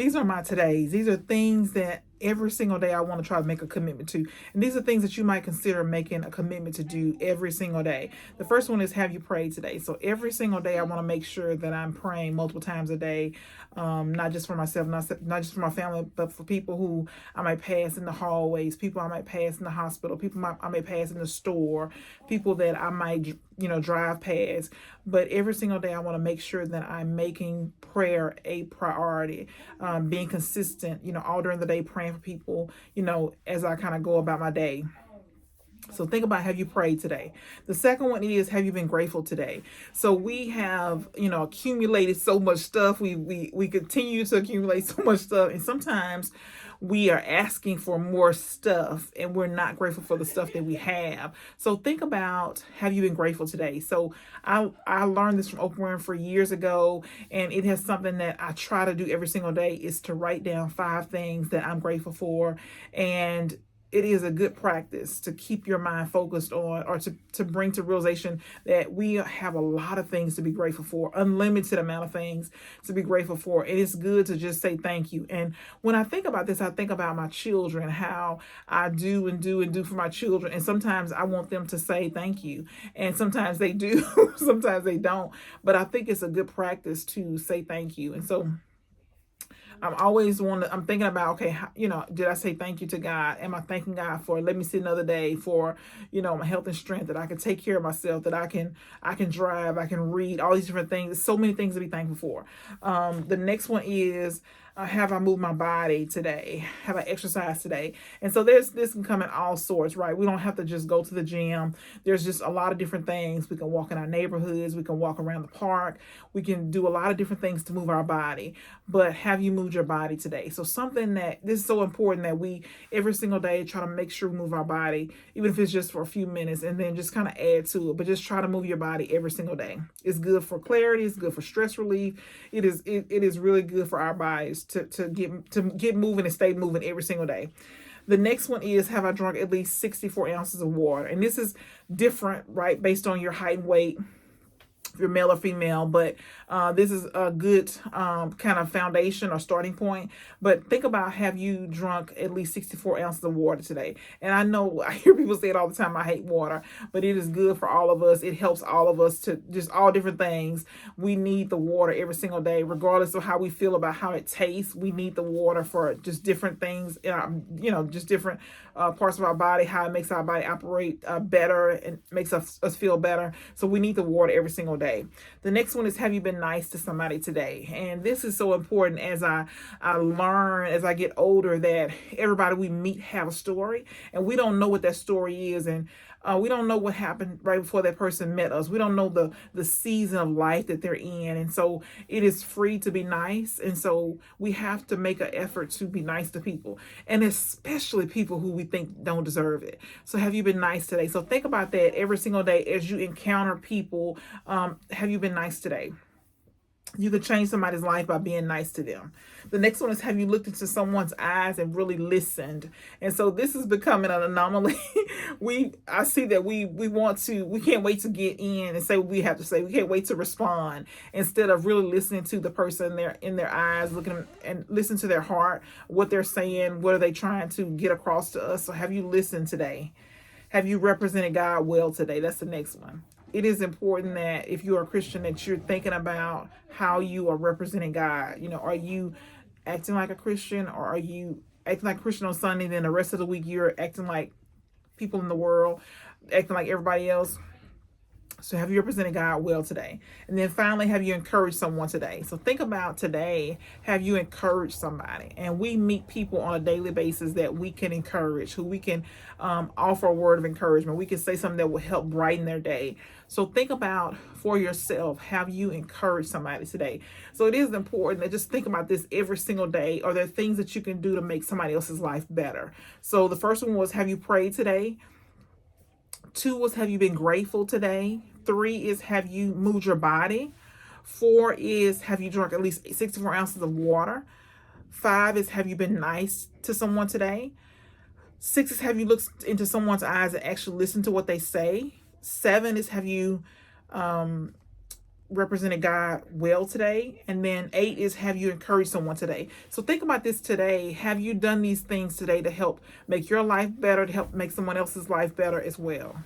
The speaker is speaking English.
These are my todays. These are things that every single day I want to try to make a commitment to. And these are things that you might consider making a commitment to do every single day. The first one is, have you prayed today? So every single day I want to make sure that I'm praying multiple times a day, not just for myself, not just for my family, but for people who I might pass in the hallways, people I might pass in the hospital, I may pass in the store, people that I might drive past. But every single day I want to make sure that I'm making prayer a priority, being consistent, all during the day, praying for people, as I kind of go about my day. So think about, have you prayed today? The second one is, have you been grateful today? So we have, accumulated so much stuff. We continue to accumulate so much stuff, and sometimes we are asking for more stuff and we're not grateful for the stuff that we have. So think about, have you been grateful today? So I learned this from Oprah Winfrey years ago, and it has something that I try to do every single day, is to write down 5 things that I'm grateful for. And it is a good practice to keep your mind focused on, or to bring to realization that we have a lot of things to be grateful for, unlimited amount of things to be grateful for. And it's good to just say thank you. And when I think about this, I think about my children, how I do and do and do for my children. And sometimes I want them to say thank you. And sometimes they do, sometimes they don't. But I think it's a good practice to say thank you. And so I'm thinking about, okay, did I say thank you to God? Am I thanking God for, let me see another day, for, my health and strength, that I can take care of myself, that I can drive, I can read, all these different things. There's so many things to be thankful for. The next one is, have I moved my body today? Have I exercised today? And so this can come in all sorts, right? We don't have to just go to the gym. There's just a lot of different things. We can walk in our neighborhoods. We can walk around the park. We can do a lot of different things to move our body. But have you moved your body today? So this is so important, that we every single day try to make sure we move our body, even if it's just for a few minutes, and then just kind of add to it. But just try to move your body every single day. It's good for clarity. It's good for stress relief. It is really good for our bodies to get moving and stay moving every single day. The next one is, have I drunk at least 64 ounces of water? And this is different, right, based on your height and weight, if you're male or female, but this is a good kind of foundation or starting point. But think about, have you drunk at least 64 ounces of water today? And I know I hear people say it all the time, I hate water, but it is good for all of us. It helps all of us to just all different things. We need the water every single day, regardless of how we feel about how it tastes. We need the water for just different things, just different parts of our body, how it makes our body operate better and makes us feel better. So we need the water every single day. The next one is, have you been nice to somebody today? And this is so important, as I learn as I get older, that everybody we meet have a story, and we don't know what that story is. And we don't know what happened right before that person met us. We don't know the season of life that they're in. And so it is free to be nice. And so we have to make an effort to be nice to people, and especially people who we think don't deserve it. So have you been nice today? So think about that every single day as you encounter people. Have you been nice today? You could change somebody's life by being nice to them. The next one is, have you looked into someone's eyes and really listened? And so this is becoming an anomaly. I see that we can't wait to get in and say what we have to say. We can't wait to respond, instead of really listening to the person in their eyes, looking and listen to their heart, what they're saying, what are they trying to get across to us. So have you listened today? Have you represented God well today? That's the next one. It is important that if you are a Christian, that you're thinking about how you are representing God. Are you acting like a Christian, or are you acting like a Christian on Sunday, then the rest of the week you're acting like people in the world, acting like everybody else? So have you represented God well today? And then finally, have you encouraged someone today? So think about today, have you encouraged somebody? And we meet people on a daily basis that we can encourage, who we can offer a word of encouragement. We can say something that will help brighten their day. So think about, for yourself, have you encouraged somebody today? So it is important to just think about this every single day. Are there things that you can do to make somebody else's life better? So the first one was, have you prayed today? 2 was, have you been grateful today? 3 is, have you moved your body? 4 is, have you drunk at least 64 ounces of water? 5 is, have you been nice to someone today? 6 is, have you looked into someone's eyes and actually listened to what they say? 7 is, have you represented God well today? And then 8 is, have you encouraged someone today? So think about this today. Have you done these things today to help make your life better, to help make someone else's life better as well?